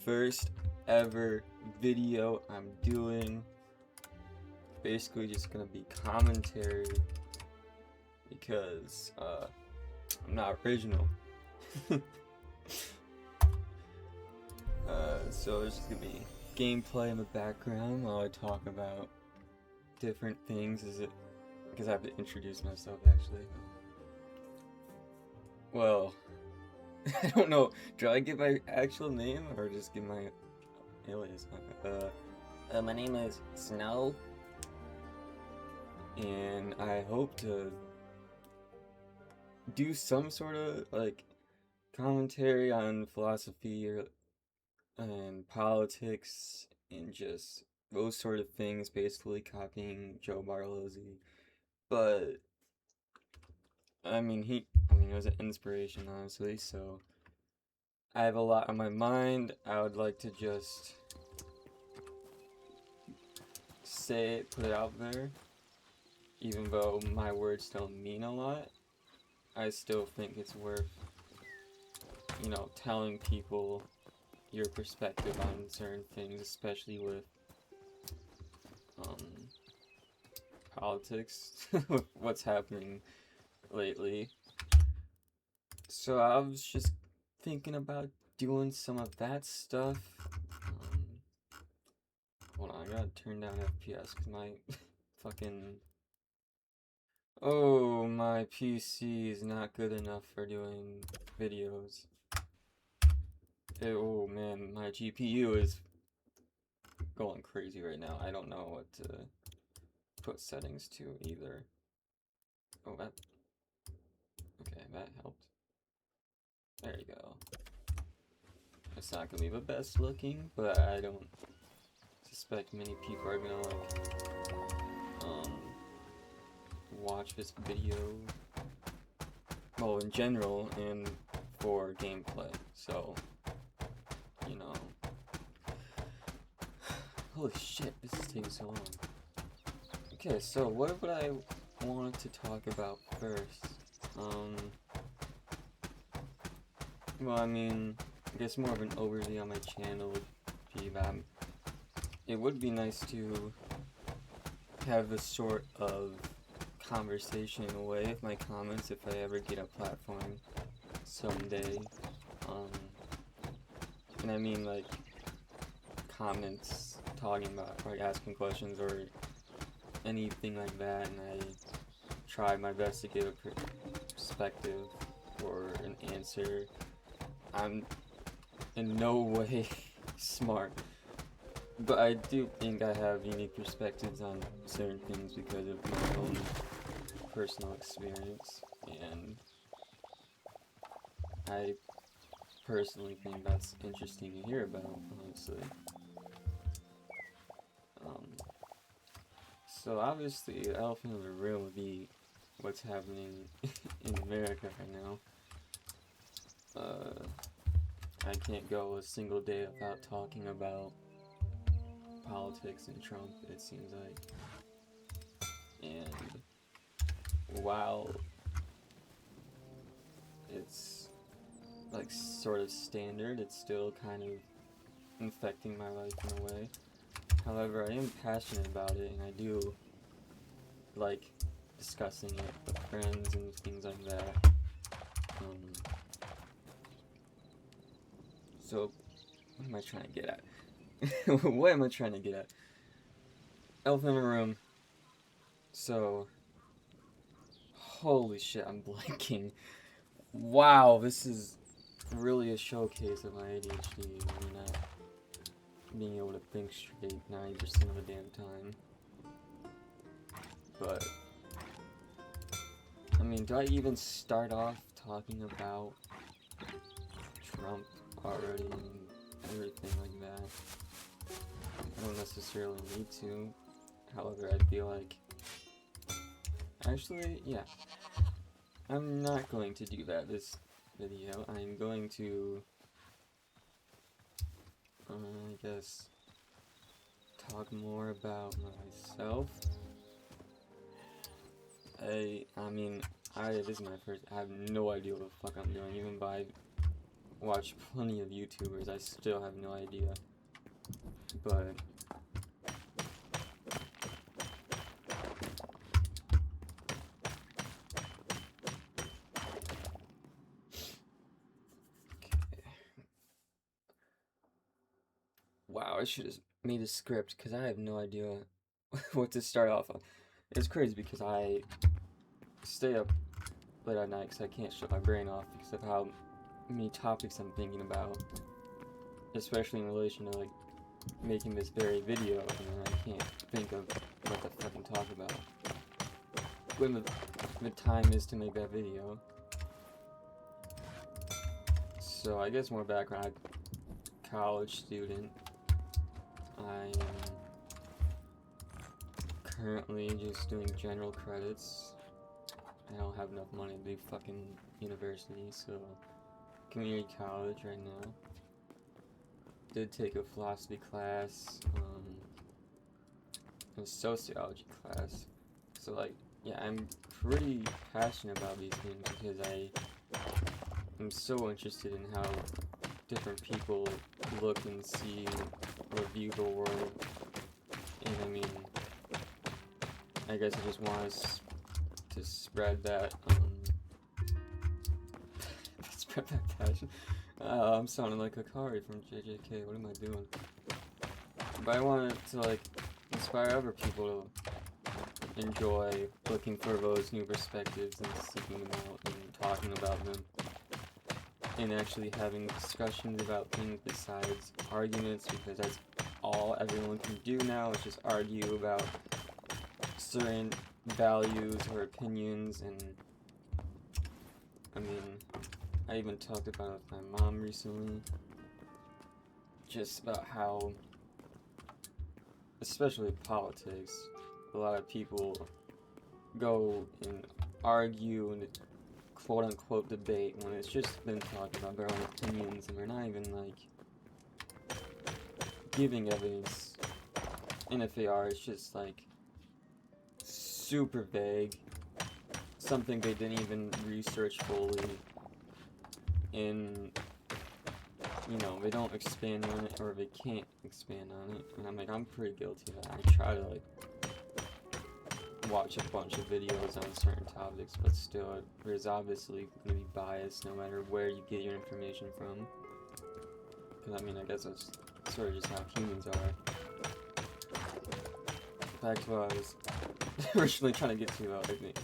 first ever video I'm doing. Basically just gonna be commentary because I'm not original. So there's just gonna be gameplay in the background while I talk about different things. Because I have to introduce myself actually. Well, I don't know. Do I give my actual name or just give my alias? My name is Snow, and I hope to do some sort of like commentary on philosophy and politics and just those sort of things, basically copying Joe Bartolozzi. But I mean, it was an inspiration, honestly. So I have a lot on my mind. I would like to just say it, put it out there. Even though my words don't mean a lot, I still think it's worth, telling people your perspective on certain things, especially with politics, with what's happening lately. So I was just thinking about doing some of that stuff. Hold on, I gotta turn down FPS because my my PC is not good enough for doing videos. Oh man, my GPU is going crazy right now. I don't know what to put settings to either. Oh, okay, that helped. There you go. It's not gonna be the best looking, but I don't suspect many people are gonna watch this video. Well, in general, and for gameplay. So, holy shit, this is taking so long. Okay, so what would I want to talk about first? Well, I guess more of an overview on my channel would be that it would be nice to have a sort of conversation in a way with my comments if I ever get a platform someday. And I mean like comments talking about, like asking questions or anything like that, and I try my best to give a perspective or an answer. I'm in no way smart, but I do think I have unique perspectives on certain things because of my own personal experience, and I personally think that's interesting to hear about, honestly. So obviously, the elephant in the room would be what's happening in America right now. I can't go a single day without talking about politics and Trump, it seems like. And while it's like sort of standard, it's still kind of infecting my life in a way. However, I am passionate about it, and I do like discussing it with friends and things like that. So, what am I trying to get at? What am I trying to get at? Elephant in the room. So, holy shit, I'm blanking. Wow, this is really a showcase of my ADHD. Not being able to think straight 90% of the damn time. But, do I even start off talking about Trump already and everything like that? I don't necessarily need to. However, I feel like... Actually, yeah. I'm not going to do that this video. I'm going to... I guess... talk more about myself. This is my first... I have no idea what the fuck I'm doing, even by watch plenty of YouTubers. I still have no idea. But wow, I should have made a script because I have no idea what to start off on. It's crazy because I stay up late at night because I can't shut my brain off because of how many topics I'm thinking about, especially in relation to like making this very video, and I can't think of what to fucking talk about when the time is to make that video. So I guess more background. I'm a college student. I am currently just doing general credits. I don't have enough money to do fucking university, so community college right now. Did take a philosophy class, a sociology class. So like, yeah, I'm pretty passionate about these things because I'm so interested in how different people look and see or view the world. And I mean, I guess I just want us to spread that, spread that passion. I'm sounding like a Akari from JJK, what am I doing? But I wanted to, like, inspire other people to enjoy looking for those new perspectives and seeking them out and talking about them. And actually having discussions about things besides arguments, because that's all everyone can do now, is just argue about certain values or opinions. And I mean, I even talked about it with my mom recently, just about how, especially politics, a lot of people go and argue and quote-unquote debate when it's just been talking about their own opinions, and they're not even, like, giving evidence. And if they are, it's just, like, super vague, something they didn't even research fully, and, you know, they don't expand on it, or they can't expand on it. And I'm like, I'm pretty guilty of that. I try to, like, watch a bunch of videos on certain topics, but still, there's obviously going to be bias no matter where you get your information from. Because, I mean, I guess that's sort of just how humans are. Back to what I was originally trying to get to about, I think.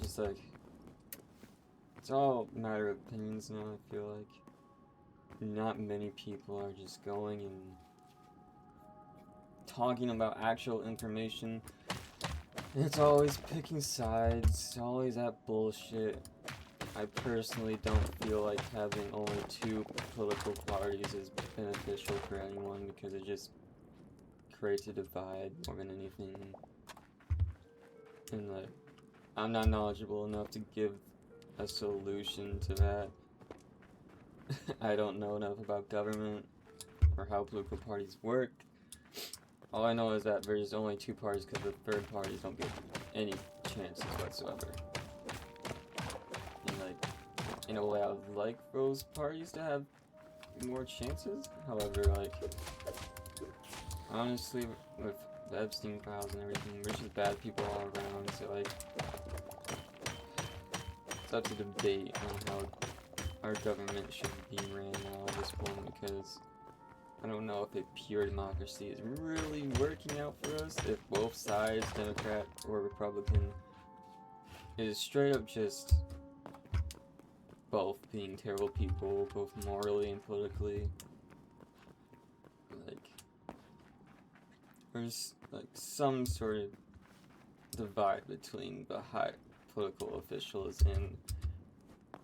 Just, like, it's all a matter of opinions now, I feel like. Not many people are just going and talking about actual information. It's always picking sides, always that bullshit. I personally don't feel like having only two political parties is beneficial for anyone, because it just creates a divide more than anything. And like, I'm not knowledgeable enough to give a solution to that. I don't know enough about government or how political parties work. All I know is that there's only two parties because the third parties don't get any chances whatsoever. And like, in a way, I would like those parties to have more chances. However, like, honestly, with the Epstein files and everything, there's just bad people all around. So like, it's up to debate on how our government should be ran now at this point, because I don't know if a pure democracy is really working out for us, if both sides, Democrat or Republican, is straight up just both being terrible people, both morally and politically. Like, there's like some sort of divide between the high political officials and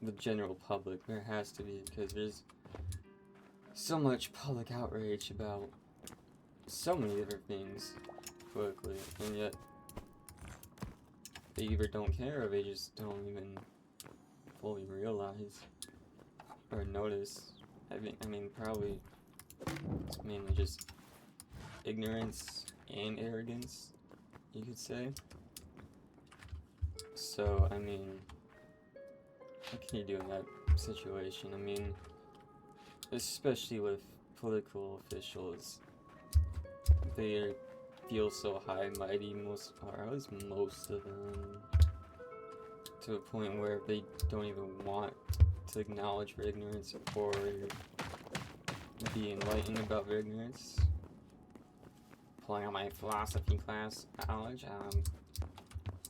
the general public. There has to be, because there's so much public outrage about so many different things politically, and yet they either don't care or they just don't even fully realize or notice. I mean, probably it's mainly just ignorance and arrogance, you could say. So, I mean, what can you do in that situation. I mean, especially with political officials, they feel so high and mighty, or at least most of them, to a point where they don't even want to acknowledge their ignorance or be enlightened about their ignorance. Pulling out my philosophy class knowledge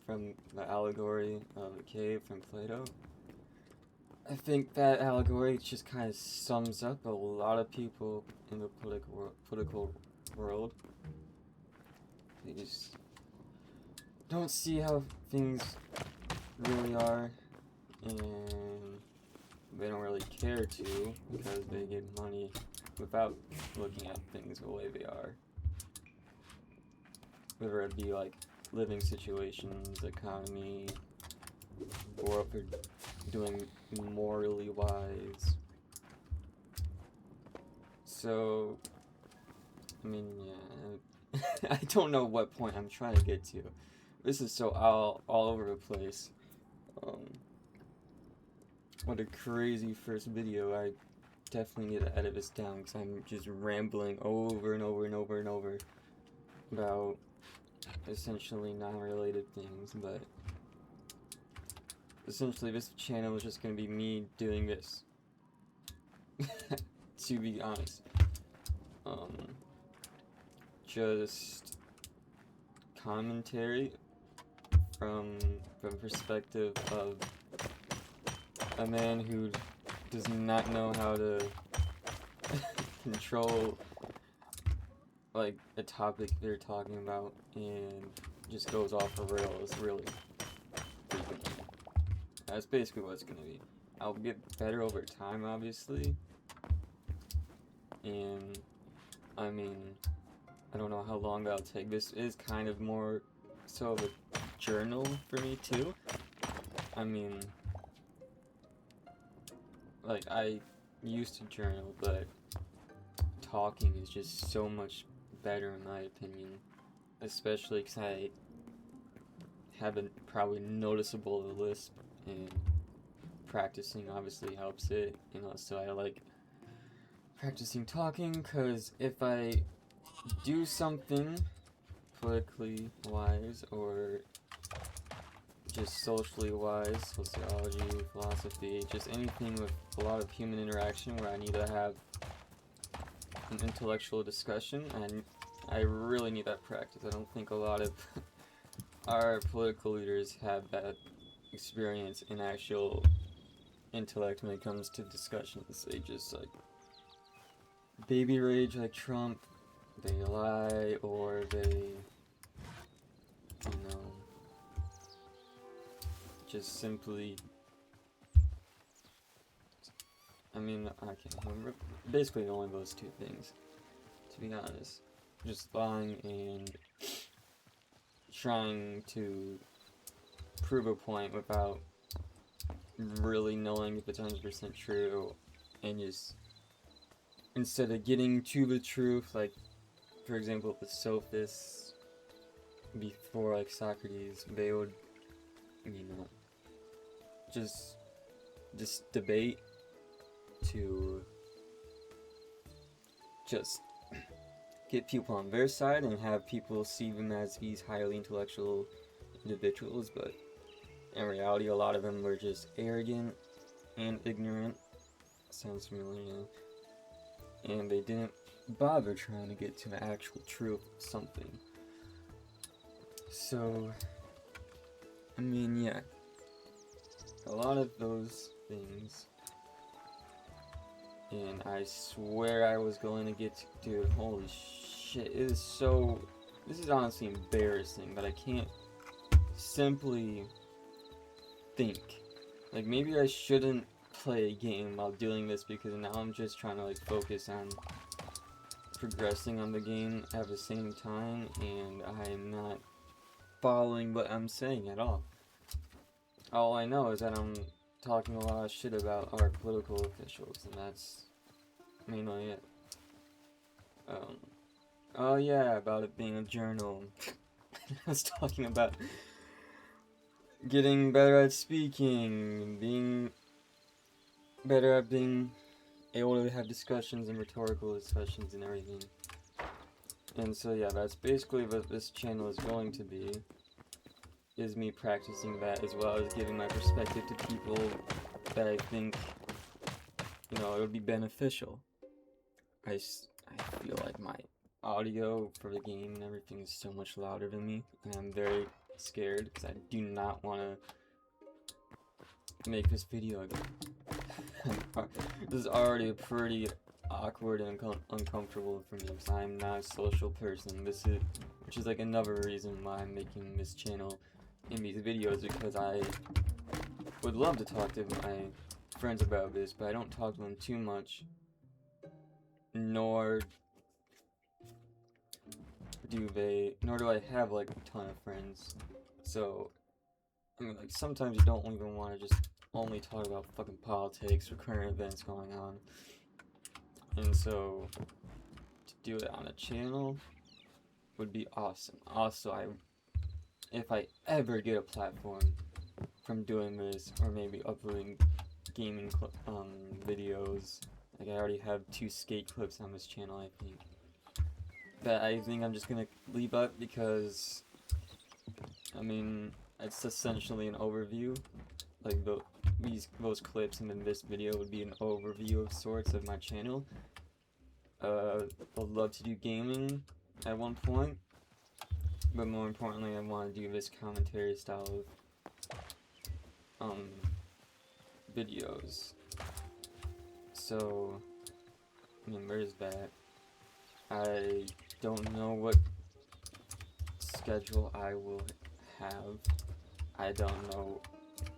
from the allegory of the cave from Plato. I think that allegory just kind of sums up a lot of people in the political world. They just don't see how things really are, and they don't really care to because they get money without looking at things the way they are. Whether it be like living situations, economy, or if they're doing morally wise. So, I mean, yeah, I don't know what point I'm trying to get to. This is so all over the place. What a crazy first video. I definitely need to edit this down because I'm just rambling over and over and over and over about essentially non-related things, but essentially this channel is just going to be me doing this. To be honest. Just commentary from the perspective of a man who does not know how to control like a topic they're talking about and just goes off the rails really frequently. That's basically what it's gonna be. I'll get better over time, obviously, and I mean, I don't know how long that'll take. This is kind of more so of a journal for me too. I mean, like, I used to journal, but talking is just so much better in my opinion, especially because I have a probably noticeable lisp, and practicing obviously helps it, so I like practicing talking, because if I do something politically wise or just socially wise, sociology, philosophy, just anything with a lot of human interaction where I need to have an intellectual discussion, and I really need that practice. I don't think a lot of our political leaders have that experience in actual intellect when it comes to discussions. They just like baby rage like Trump, they lie, or they, just simply, I mean, I can't remember. Basically only those two things, to be honest. Just lying and trying to prove a point without really knowing if it's 100% true, and just, instead of getting to the truth, like, for example, the sophists before, like, Socrates, they would, just debate to just get people on their side and have people see them as these highly intellectual individuals, but in reality a lot of them were just arrogant and ignorant. Sounds familiar. And they didn't bother trying to get to the actual truth of something. So, I mean, yeah, a lot of those things. And I swear I was going to get to, dude, holy shit, it is so, this is honestly embarrassing, but I can't simply think. Like, maybe I shouldn't play a game while doing this, because now I'm just trying to, like, focus on progressing on the game at the same time, and I am not following what I'm saying at all. All I know is that I'm talking a lot of shit about our political officials, and that's mainly it. Oh yeah, about it being a journal. I was talking about getting better at speaking, being better at being able to have discussions and rhetorical discussions and everything. And so yeah, that's basically what this channel is going to be, is me practicing that as well as giving my perspective to people that I think, you know, it would be beneficial. I feel like my audio for the game and everything is so much louder than me, and I'm very scared because I do not want to make this video again. This is already pretty awkward and uncomfortable for me because I'm not a social person. Which is like another reason why I'm making this channel in these videos, because I would love to talk to my friends about this, but I don't talk to them too much, nor do I have like a ton of friends. So I mean, like, sometimes you don't even want to just only talk about fucking politics or current events going on. And so to do it on a channel would be awesome. Also, if I ever get a platform from doing this, or maybe uploading gaming videos, like I already have 2 skate clips on this channel, I think, that I think I'm just gonna leave up because, I mean, it's essentially an overview. Like those clips and then this video would be an overview of sorts of my channel. I'd love to do gaming at one point, but more importantly, I want to do this commentary style of videos. So, I mean, there's that. I don't know what schedule I will have. I don't know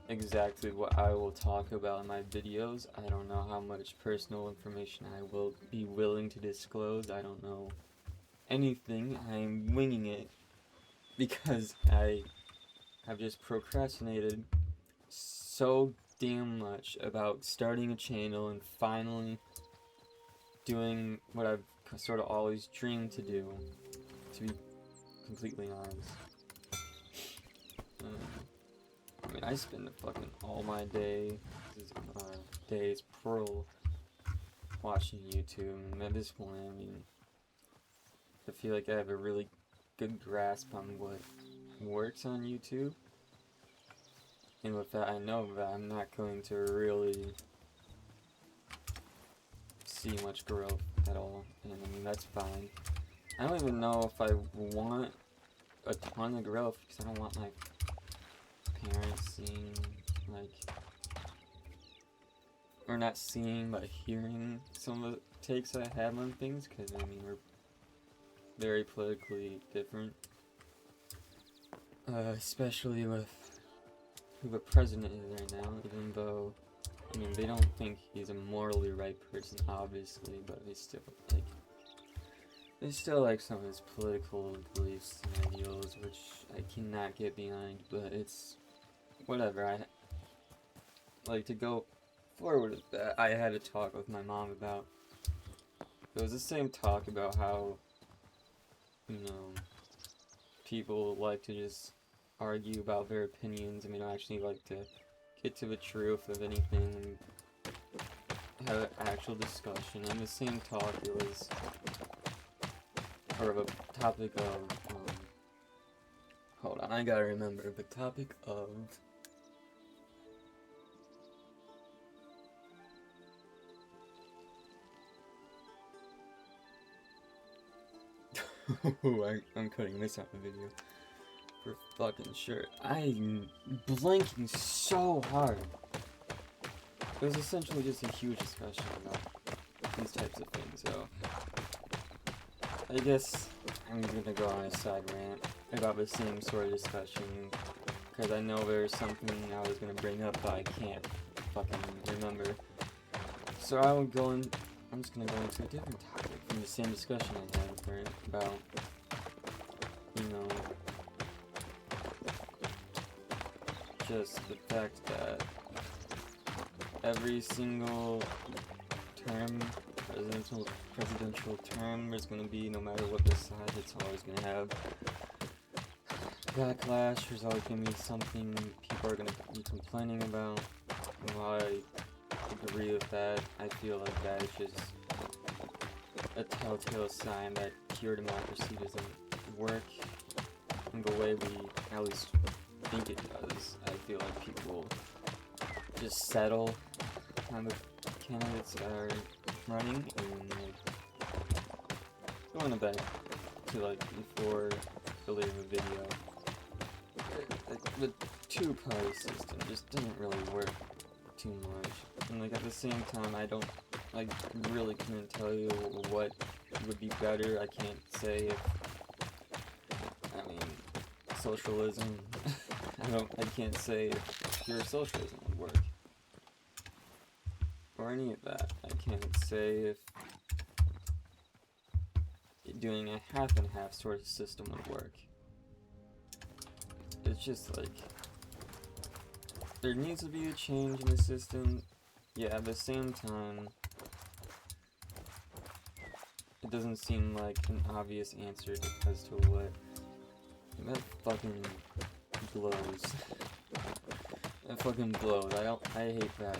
exactly what I will talk about in my videos. I don't know how much personal information I will be willing to disclose. I don't know anything. I'm winging it because I have just procrastinated so damn much about starting a channel and finally doing what I've sort of always dreamed to do, to be completely honest. I mean, I spend fucking all my days watching YouTube, and at this point, I mean, I feel like I have a really good grasp on what works on YouTube, and with that, I know that I'm not going to really see much growth at all, and I mean, that's fine. I don't even know if I want a ton of growth, because I don't want my parents seeing, like, or not seeing, but hearing some of the takes I have on things, because, I mean, we're very politically different, especially with who the president is right now, even though, I mean, they don't think he's a morally right person, obviously, but they still like some of his political beliefs and ideals, which I cannot get behind, but it's whatever. I like to go forward with that. I had a talk with my mom about, it was the same talk about how, you know, people like to just argue about their opinions and they don't actually like to get to the truth of anything and have an actual discussion. And the same talk, it was, or the topic of, hold on, I gotta remember, the topic of, I'm cutting this out of the video for fucking sure. I'm blanking so hard. It was essentially just a huge discussion about these types of things, so I guess I'm gonna go on a side rant about the same sort of discussion, because I know there's something I was gonna bring up but I can't fucking remember. So I'm just gonna go into a different topic from the same discussion I had with her about, you know, just the fact that every single term, presidential term, there's gonna be, no matter what the side, it's always gonna have backlash. There's always gonna be something people are gonna be complaining about, why the agree with that. I feel like that is just a telltale sign that pure democracy doesn't work in the way we at least think it does. I feel like people just settle on the candidates that are running, and going back to like before earlier in the video, the two-party system just doesn't really work too much. And like at the same time, I don't really couldn't tell you what would be better. I can't say if socialism. I can't say if pure socialism would work or any of that. I can't say if doing a half and half sort of system would work. It's just like there needs to be a change in the system. Yeah, at the same time, it doesn't seem like an obvious answer as to what. That fucking blows. That fucking blows. I hate that.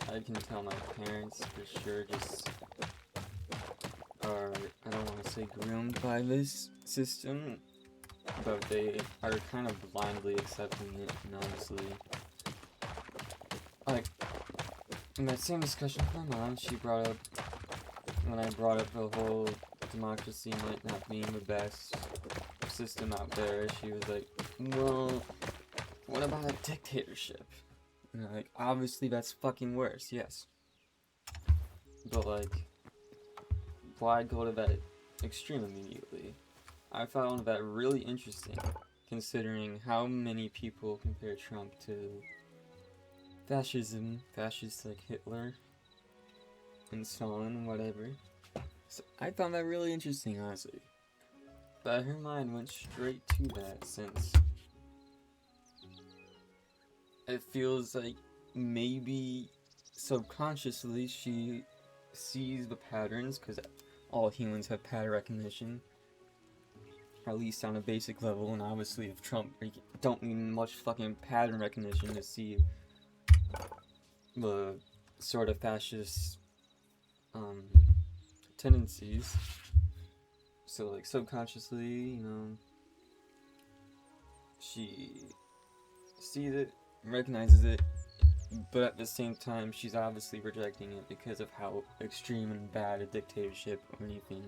I can tell my parents for sure just are, I don't want to say groomed by this system, but they are kind of blindly accepting it, and honestly, like, in that same discussion with my mom, when I brought up the whole democracy might not being the best system out there, she was like, well, what about a dictatorship? And I'm like, obviously that's fucking worse, yes. But like, why go to that extreme immediately? I found that really interesting, considering how many people compare Trump to fascists like Hitler and Stalin, whatever. So I found that really interesting, honestly. But her mind went straight to that, since it feels like maybe subconsciously she sees the patterns, because all humans have pattern recognition, at least on a basic level, and obviously if Trump, you don't need much fucking pattern recognition to see the sort of fascist tendencies. So like subconsciously, she sees it, recognizes it, but at the same time she's obviously rejecting it because of how extreme and bad a dictatorship or anything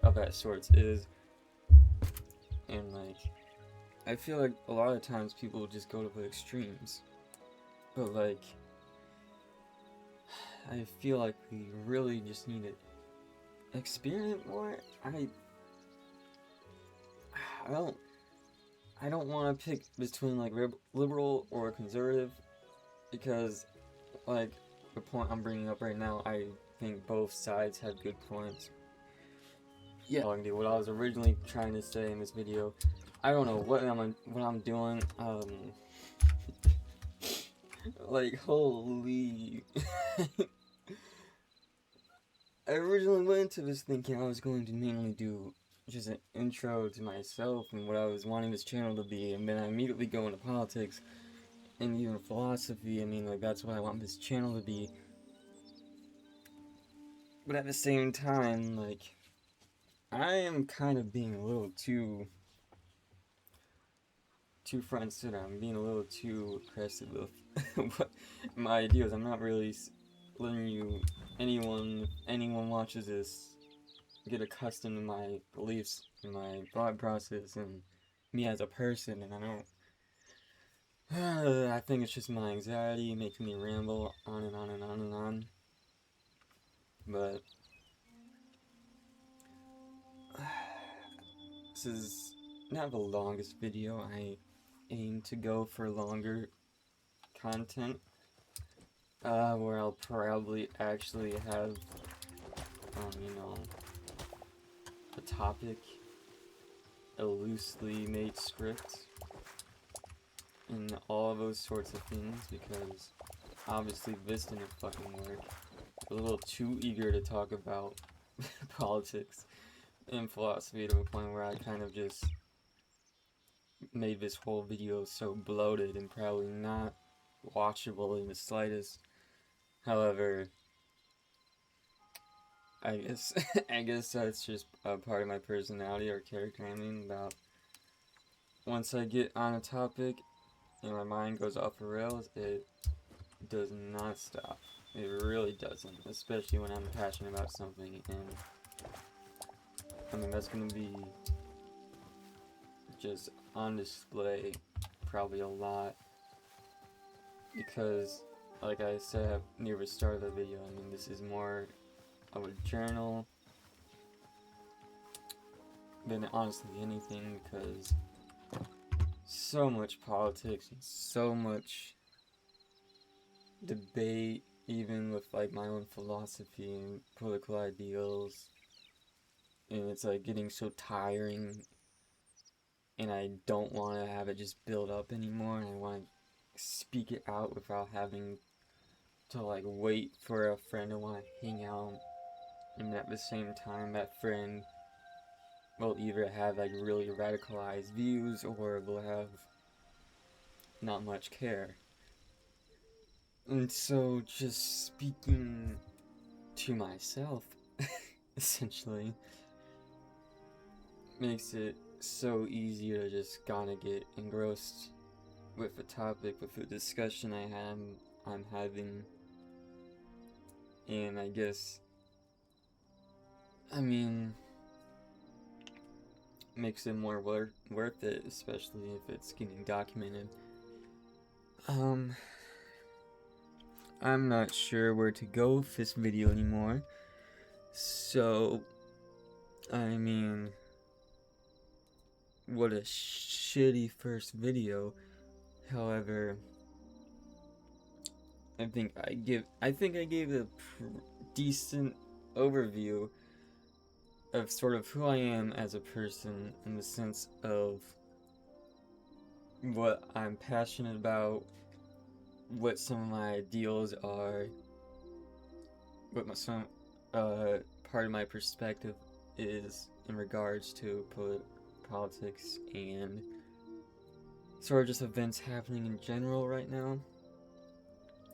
of that sort is. And like, I feel like a lot of times people just go to the extremes, but like, I feel like we really just need to experiment more. I don't want to pick between like liberal or conservative, because like the point I'm bringing up right now, I think both sides have good points. Yeah, what I was originally trying to say in this video, I don't know what I'm doing. Like, holy. I originally went into this thinking I was going to mainly do just an intro to myself and what I was wanting this channel to be, and then I immediately go into politics and even philosophy. I mean, like, that's what I want this channel to be. But at the same time, like, I am kind of being a little too front and center. I'm being a little too aggressive with what my ideas. I'm not really letting anyone watches this get accustomed to my beliefs and my thought process and me as a person. And I think it's just my anxiety making me ramble on and on and on and on. But this is not the longest video. I aim to go for longer content, where I'll probably actually have, a topic, a loosely made script, and all those sorts of things, because obviously this didn't fucking work. I was a little too eager to talk about politics and philosophy to a point where I kind of just made this whole video so bloated and probably not watchable in the slightest. However, I guess I guess that's just a part of my personality or character. I mean, about once I get on a topic and my mind goes off the rails, it does not stop. It really doesn't, especially when I'm passionate about something. And I mean, that's gonna be just on display probably a lot, because like I said near the start of the video, I mean, this is more of a journal than honestly anything, because so much politics and so much debate, even with like my own philosophy and political ideals, and it's like getting so tiring, and I don't want to have it just build up anymore, and I want to speak it out without having to like wait for a friend to want to hang out, and at the same time that friend will either have like really radicalized views or will have not much care. And so just speaking to myself essentially makes it so easy to just kinda get engrossed with the topic, with the discussion I'm having. And I guess, I mean, makes it more worth it, especially if it's getting documented. I'm not sure where to go with this video anymore. So, I mean, what a shitty first video. However, I think I gave a decent overview of sort of who I am as a person, in the sense of what I'm passionate about, what some of my ideals are, what some part of my perspective is in regards to politics and sort of just events happening in general right now.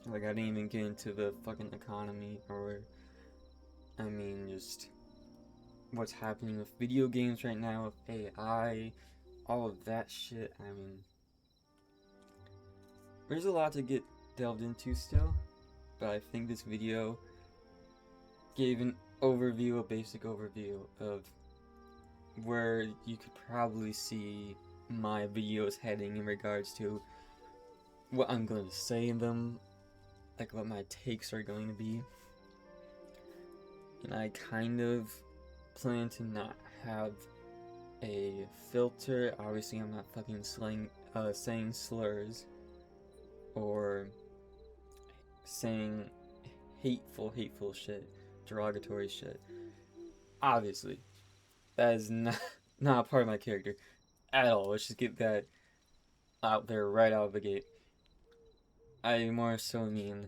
Like, I didn't even get into the fucking economy, or, I mean, just what's happening with video games right now, with AI, all of that shit. I mean, there's a lot to get delved into still, but I think this video gave an overview, a basic overview of where you could probably see my videos heading in regards to what I'm going to say in them, like what my takes are going to be. And I kind of plan to not have a filter. Obviously, I'm not fucking saying slurs or saying hateful shit, derogatory shit. Obviously, that is not a part of my character at all. Let's just get that out there right out of the gate. I more so mean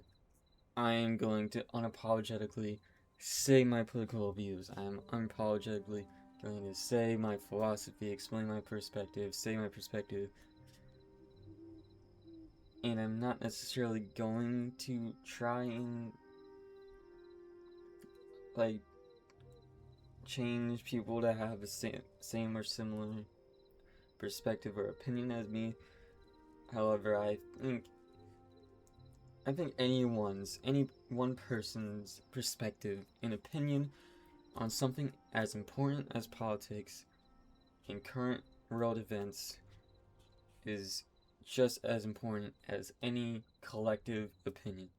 I am going to unapologetically say my political views. I am unapologetically going to say my philosophy, explain my perspective, say my perspective. And I'm not necessarily going to try and like change people to have the same or similar perspective or opinion as me. However, I think any one person's perspective and opinion on something as important as politics and current world events is just as important as any collective opinion.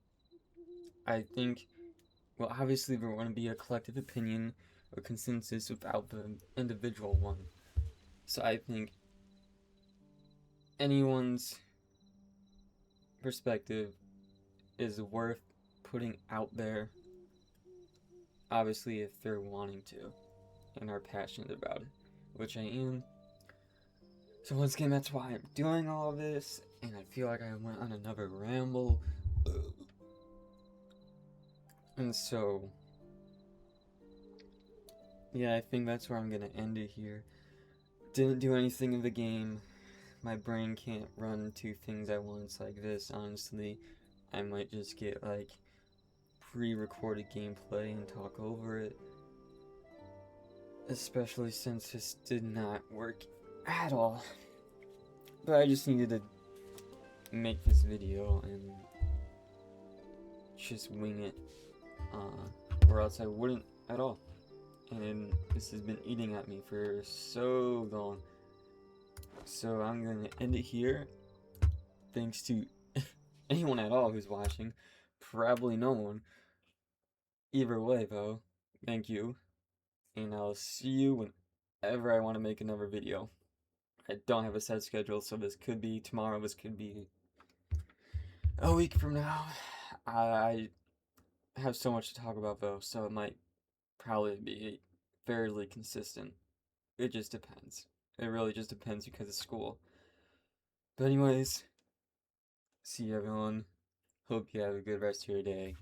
I think, well, obviously there won't be a collective opinion or consensus without the individual one. So I think anyone's perspective is worth putting out there, obviously if they're wanting to and are passionate about it, which I am. So once again, that's why I'm doing all this, and I feel like I went on another ramble. And so, yeah, I think that's where I'm gonna end it here. Didn't do anything in the game, my brain can't run two things at once like this, honestly. I might just get like pre-recorded gameplay and talk over it. Especially since this did not work at all. But I just needed to make this video and just wing it, or else I wouldn't at all. And this has been eating at me for so long. So I'm gonna end it here. Thanks to anyone at all who's watching. Probably no one. Either way, though, thank you. And I'll see you whenever I want to make another video. I don't have a set schedule, so this could be tomorrow, this could be a week from now. I have so much to talk about, though, so it might probably be fairly consistent. It just depends. It really just depends because of school. But anyways, see you everyone. Hope you have a good rest of your day.